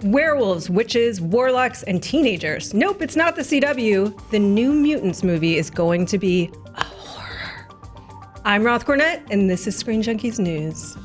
Werewolves, witches, warlocks, and teenagers. Nope, it's not the CW. The New Mutants movie is going to be a horror. I'm Roth Cornett, and this is Screen Junkies News.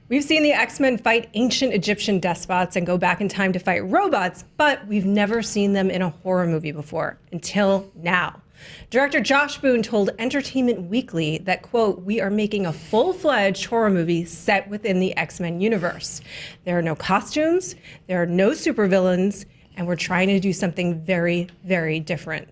We've seen the X-Men fight ancient Egyptian despots and go back in time to fight robots, but we've never seen them in a horror movie before, until now. Director Josh Boone told Entertainment Weekly that, quote, "We are making a full-fledged horror movie set within the X-Men universe. There are no costumes, there are no supervillains, and we're trying to do something very, very different.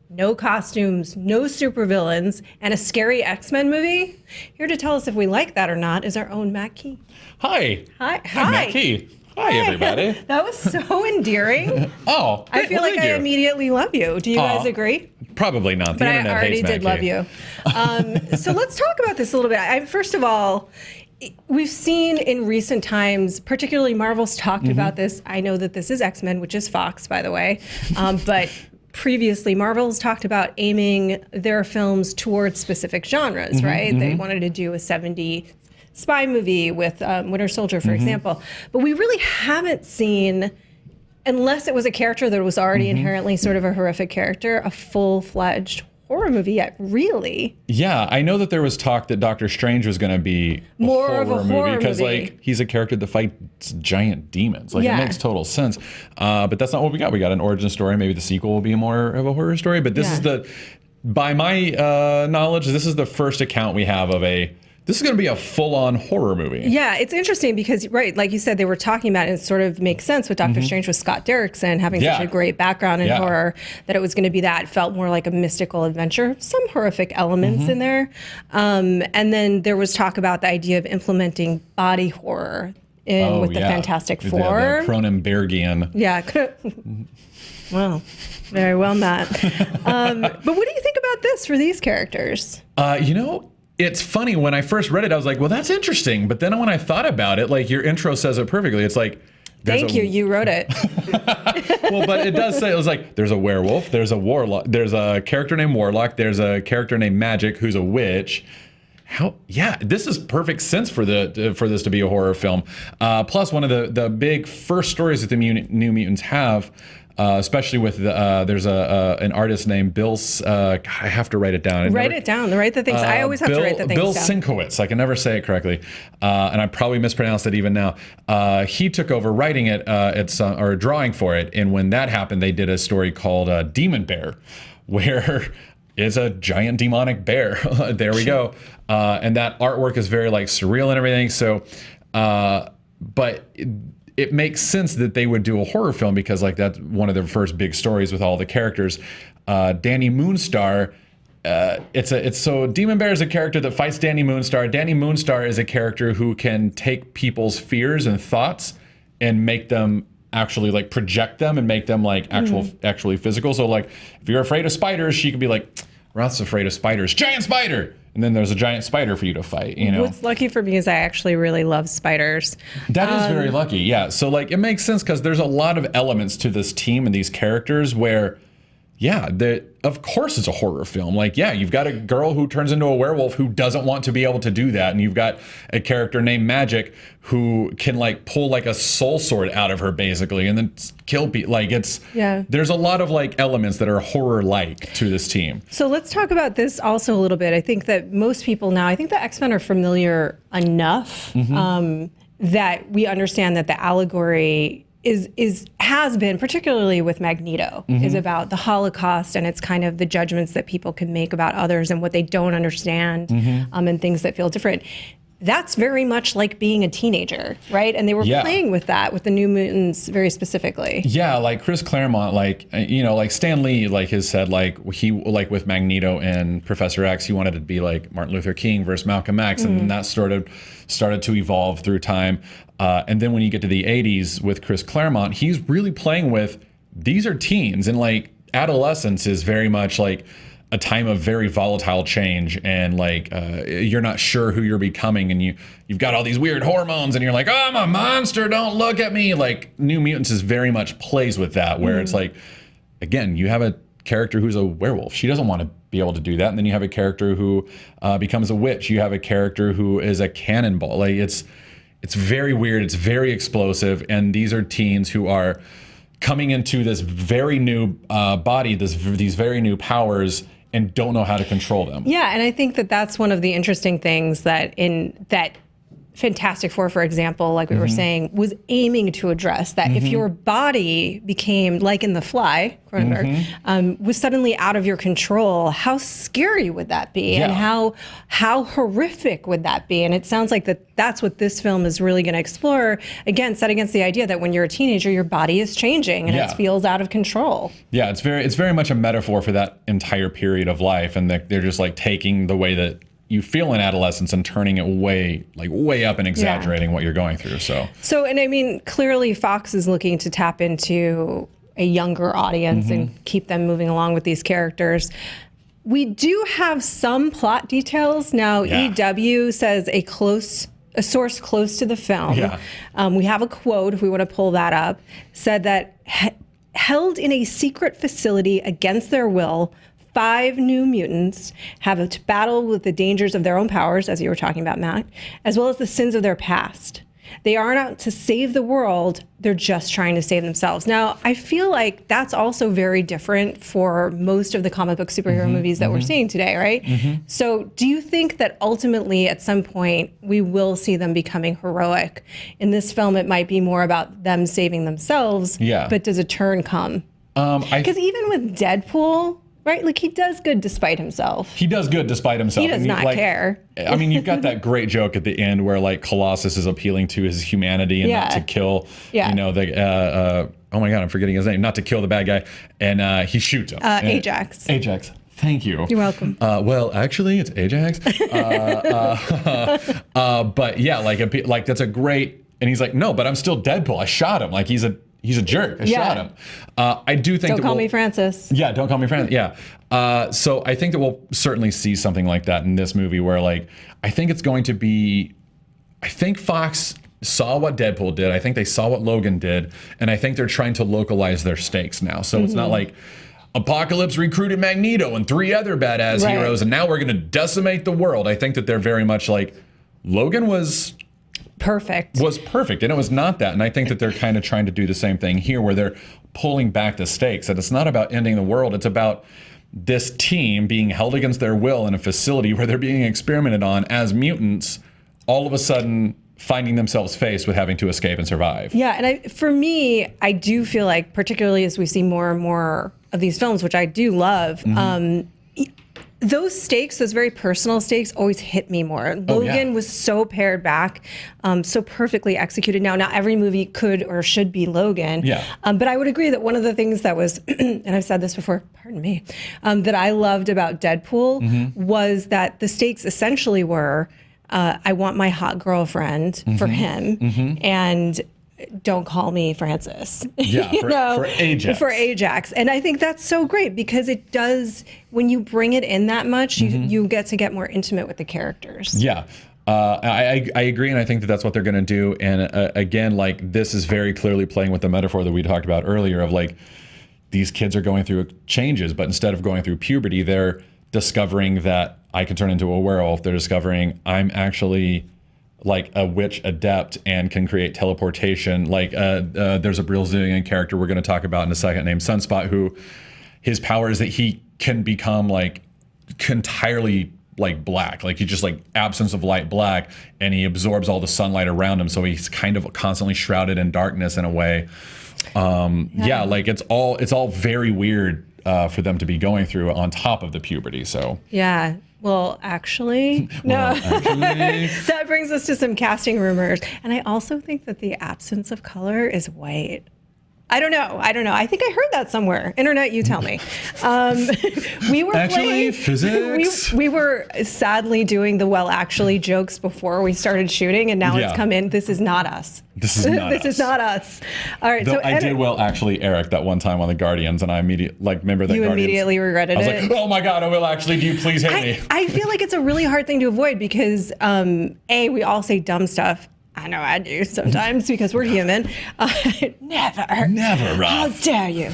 No costumes, no supervillains, and a scary X-Men movie?" Here to tell us if we like that or not is our own Matt Key. Hi. Hi. I'm Matt Key. Hi, everybody. That was so endearing. Oh, I feel like I immediately love you. Do you guys agree? Probably not. The But I internet already hates did Matt love Key. you. So let's talk about this a little bit. First of all, we've seen in recent times, particularly Marvel's talked about this. I know that this is X-Men, which is Fox, by the way. But previously, Marvel's talked about aiming their films towards specific genres, right? They wanted to do a 70s spy movie with Winter Soldier, for example. But we really haven't seen, unless it was a character that was already inherently sort of a horrific character, a full-fledged horror movie yet, really. Yeah, I know that there was talk that Doctor Strange was going to be More of a horror because, movie. like, he's a character that fights giant demons. Like, Yeah. it makes total sense. But that's not what we got. We got an origin story. Maybe the sequel will be more of a horror story. But this is by my knowledge, this is the first account we have of this is going to be a full-on horror movie. Yeah, it's interesting because, right, like you said, they were talking about it, and it sort of makes sense with Doctor Strange with Scott Derrickson having such a great background in horror, that it was going to be that. It felt more like a mystical adventure, some horrific elements in there. And then there was talk about the idea of implementing body horror with the Fantastic Four. The Cronenbergian. Yeah. Well, very well, Matt. But what do you think about this for these characters? It's funny, when I first read it, I was like, well, that's interesting. But then when I thought about it, like, your intro says it perfectly. It's like, Thank you, you wrote it. well, but it does say, it was like, there's a werewolf, there's a warlock, there's a character named Warlock, there's a character named Magic who's a witch. This is perfect sense for this to be a horror film. Plus, one of the big first stories that the New Mutants have, especially with there's an artist named Bill. I have to write it down. Write the things. I always have to write the things Bill down. Sienkiewicz. I can never say it correctly, and I probably mispronounced it even now. He took over writing it or drawing for it, and when that happened, they did a story called Demon Bear, where is a giant demonic bear. There we go. And that artwork is very like surreal and everything. So, but it makes sense that they would do a horror film because like that's one of their first big stories with all the characters. Danny Moonstar. So Demon Bear is a character that fights Danny Moonstar. Danny Moonstar is a character who can take people's fears and thoughts and make them actually like project them and make them like actually physical. So like if you're afraid of spiders, she can be like, Roth's afraid of spiders, giant spider. And then there's a giant spider for you to fight, you know? What's lucky for me is I actually really love spiders. That is very lucky, yeah. So like it makes sense because there's a lot of elements to this team and these characters where, of course it's a horror film. Like, you've got a girl who turns into a werewolf who doesn't want to be able to do that. And you've got a character named Magic who can like pull like a soul sword out of her basically and then kill people. Like there's a lot of like elements that are horror-like to this team. So let's talk about this also a little bit. I think that most people now, I think the X-Men are familiar enough that we understand that the allegory has been, particularly with Magneto, is about the Holocaust, and it's kind of the judgments that people can make about others and what they don't understand, and things that feel different. That's very much like being a teenager, right? And they were playing with that with the New Mutants very specifically. Yeah, like Chris Claremont, like like Stan Lee, like has said, like he like with Magneto and Professor X, he wanted it to be like Martin Luther King versus Malcolm X, and then that started to evolve through time. And then when you get to the 80s with Chris Claremont, he's really playing with, these are teens, and like adolescence is very much like a time of very volatile change, and like you're not sure who you're becoming, and you've got all these weird hormones, and you're like, oh, I'm a monster, don't look at me. Like New Mutants is very much plays with that, where it's like, again, you have a character who's a werewolf. She doesn't want to be able to do that. And then you have a character who becomes a witch. You have a character who is a cannonball. Like it's very weird. It's very explosive. And these are teens who are coming into this very new body, these very new powers, and don't know how to control them. Yeah, and I think that that's one of the interesting things that Fantastic Four, for example, like we were saying, was aiming to address that if your body became, like in The Fly, Cronenberg, was suddenly out of your control, how scary would that be? Yeah. And how horrific would that be? And it sounds like that's what this film is really going to explore, again, set against the idea that when you're a teenager, your body is changing and it feels out of control. Yeah, it's very much a metaphor for that entire period of life, and they're just like taking the way that you feel in adolescence and turning it way up and exaggerating what you're going through. So, and I mean, clearly Fox is looking to tap into a younger audience and keep them moving along with these characters. We do have some plot details. Now, EW says a source close to the film. Yeah. We have a quote, if we want to pull that up, said that held in a secret facility against their will, 5 new mutants have to battle with the dangers of their own powers, as you were talking about, Matt, as well as the sins of their past. They aren't out to save the world, they're just trying to save themselves. Now, I feel like that's also very different for most of the comic book superhero movies that we're seeing today, right? So do you think that ultimately at some point we will see them becoming heroic? In this film, it might be more about them saving themselves, but does a turn come? Because even with Deadpool, right? Like, he does good despite himself. He does good despite himself. He does not care. I mean, you've got that great joke at the end where, like, Colossus is appealing to his humanity and not to kill, you know, oh my God, I'm forgetting his name, not to kill the bad guy. And he shoots him. Ajax. Ajax. Thank you. You're welcome. Well, actually, it's Ajax. But yeah, like that's a great, and he's like, no, but I'm still Deadpool. I shot him. Like, he's a jerk. I shot him. I do think Don't call me Francis. Yeah, don't call me Francis. Yeah. So I think that we'll certainly see something like that in this movie where, like, I think it's going to be, I think Fox saw what Deadpool did. I think they saw what Logan did. And I think they're trying to localize their stakes now. So it's not like Apocalypse recruited Magneto and 3 other badass heroes, and now we're going to decimate the world. I think that they're very much like, Logan was perfect, and it was not that. And I think that they're kind of trying to do the same thing here, where they're pulling back the stakes, that it's not about ending the world, it's about this team being held against their will in a facility where they're being experimented on as mutants, all of a sudden finding themselves faced with having to escape and survive. Yeah, and for me, I do feel like, particularly as we see more and more of these films, which I do love, those stakes, those very personal stakes, always hit me more. Logan was so pared back, so perfectly executed. Now, not every movie could or should be Logan. But I would agree that one of the things that was, and I've said this before, pardon me, that I loved about Deadpool was that the stakes essentially were, I want my hot girlfriend for him, and don't call me Francis. For Ajax. For Ajax. And I think that's so great, because it does, when you bring it in that much, you get to get more intimate with the characters. Yeah. I agree, and I think that that's what they're going to do. And again, like, this is very clearly playing with the metaphor that we talked about earlier of, like, these kids are going through changes, but instead of going through puberty, they're discovering that I can turn into a werewolf. They're discovering I'm actually like a witch adept and can create teleportation. Like there's a Brazilian character we're going to talk about in a second named Sunspot, who his power is that he can become like entirely like black, like he's just like absence of light black, and he absorbs all the sunlight around him, so he's kind of constantly shrouded in darkness in a way. Like it's all very weird for them to be going through on top of the puberty. So well, actually, no. That brings us to some casting rumors. And I also think that the absence of color is white. I don't know. I think I heard that somewhere. Internet, you tell me. We were actually physics. We were sadly doing the actually jokes before we started shooting, and now it's come in. This is not us. This is not us. All right. Though I did actually Eric that one time on the Guardians, and I remember that. You Guardians, immediately regretted it. I was like, oh my God, I will actually. Do you please hit me? I feel like it's a really hard thing to avoid, because we all say dumb stuff. I know I do sometimes, because we're human. Never, Rob. How dare you?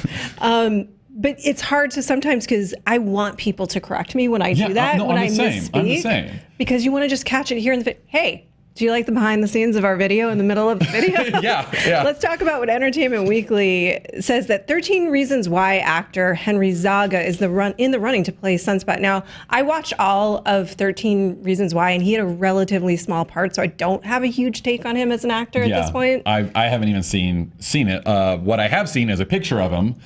but it's hard to sometimes because I want people to correct me when I do that, when I misspeak. I'm the same. Because you want to just catch it here in the hey, do you like the behind the scenes of our video in the middle of the video? Yeah. Let's talk about what Entertainment Weekly says that 13 Reasons Why actor Henry Zaga is in the running to play Sunspot. Now, I watched all of 13 Reasons Why, and he had a relatively small part, so I don't have a huge take on him as an actor at this point. I haven't even seen it. What I have seen is a picture of him,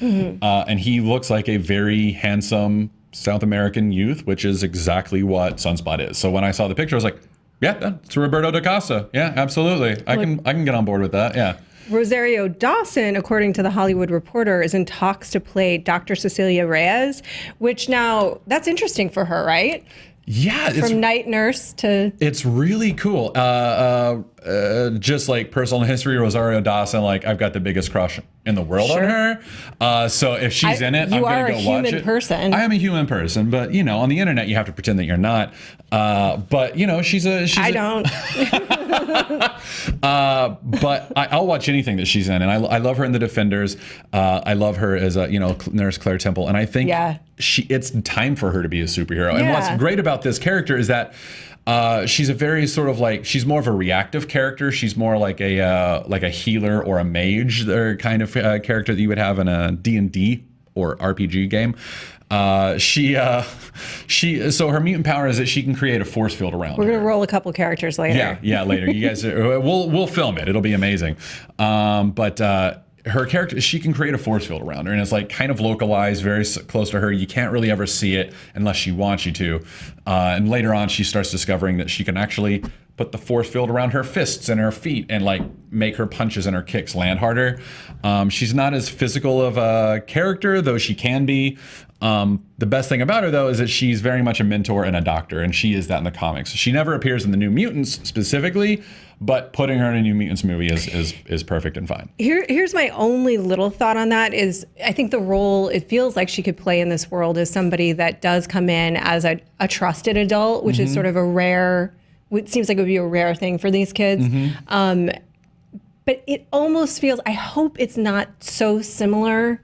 and he looks like a very handsome South American youth, which is exactly what Sunspot is. So when I saw the picture, I was like, yeah, it's Roberto da Costa. Yeah, absolutely. I can get on board with that. Yeah. Rosario Dawson, according to The Hollywood Reporter, is in talks to play Dr. Cecilia Reyes, which now that's interesting for her, right? Yeah, from night nurse to it's really cool. Just like personal history, Rosario Dawson, like I've got the biggest crush in the world on her. So if she's in it, I'm gonna go watch it. You are a human person. I am a human person, but on the internet you have to pretend that you're not. But she's I don't. But I'll watch anything that she's in, and I love her in The Defenders. I love her as Nurse Claire Temple, and I think it's time for her to be a superhero. And what's great about this character is that she's a very sort of she's more of a reactive character. She's more like a healer or a mage, or kind of character that you would have in a D&D or RPG game. So her mutant power is that she can create a force field around her. We're gonna roll a couple characters later. Yeah, later. You guys, we'll film it. It'll be amazing. But her character, she can create a force field around her, and it's kind of localized, very close to her. You can't really ever see it unless she wants you to. And later on, she starts discovering that she can actually put the force field around her fists and her feet and make her punches and her kicks land harder. She's not as physical of a character, though she can be. The best thing about her, though, is that she's very much a mentor and a doctor, and she is that in the comics. She never appears in the New Mutants specifically, but putting her in a New Mutants movie is perfect and fine. Here's my only little thought on that is I think the role it feels like she could play in this world is somebody that does come in as a trusted adult, which is sort of it seems like it would be a rare thing for these kids. But it almost feels, I hope it's not so similar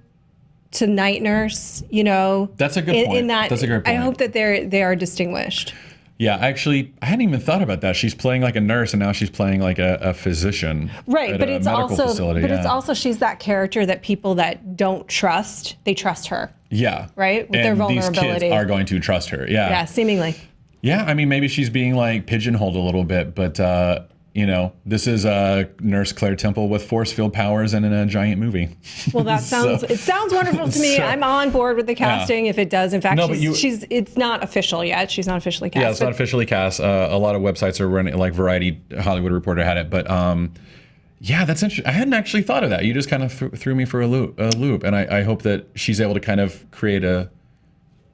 to Night Nurse, That's a good point. That's a great point. I hope that they are distinguished. Yeah, actually, I hadn't even thought about that. She's playing like a nurse, and now she's playing like a physician. Right, but it's also she's that character that people that don't trust, they trust her. Yeah. Right? With their vulnerability. These kids are going to trust her. Yeah. Yeah, seemingly. Yeah, I mean, maybe she's being pigeonholed a little bit, but this is Nurse Claire Temple with force field powers and in a giant movie. Well, that sounds it sounds wonderful to me. I'm on board with the casting if it does. In fact, it's not official yet. She's not officially cast. Yeah, it's not officially cast. A lot of websites are running, like Variety, Hollywood Reporter had it, but yeah, that's interesting. I hadn't actually thought of that. You just kind of threw me for a loop, and I hope that she's able to kind of create a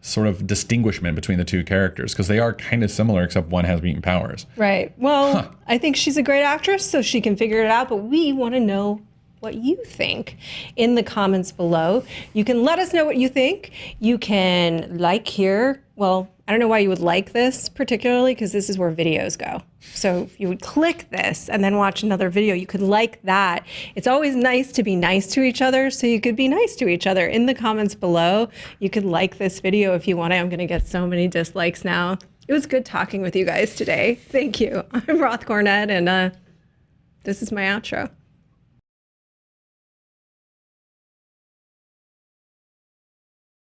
sort of distinguishment between the two characters, because they are kind of similar, except one has mutant powers. Right. Well, I think she's a great actress, so she can figure it out, but we want to know what you think in the comments below. You can let us know what you think. You can here. Well, I don't know why you would like this particularly, because this is where videos go. So if you would click this and then watch another video, you could like that. It's always nice to be nice to each other, so you could be nice to each other in the comments below. You could like this video if you want it. I'm gonna get so many dislikes now. It was good talking with you guys today. Thank you. I'm Roth Cornett, and this is my outro.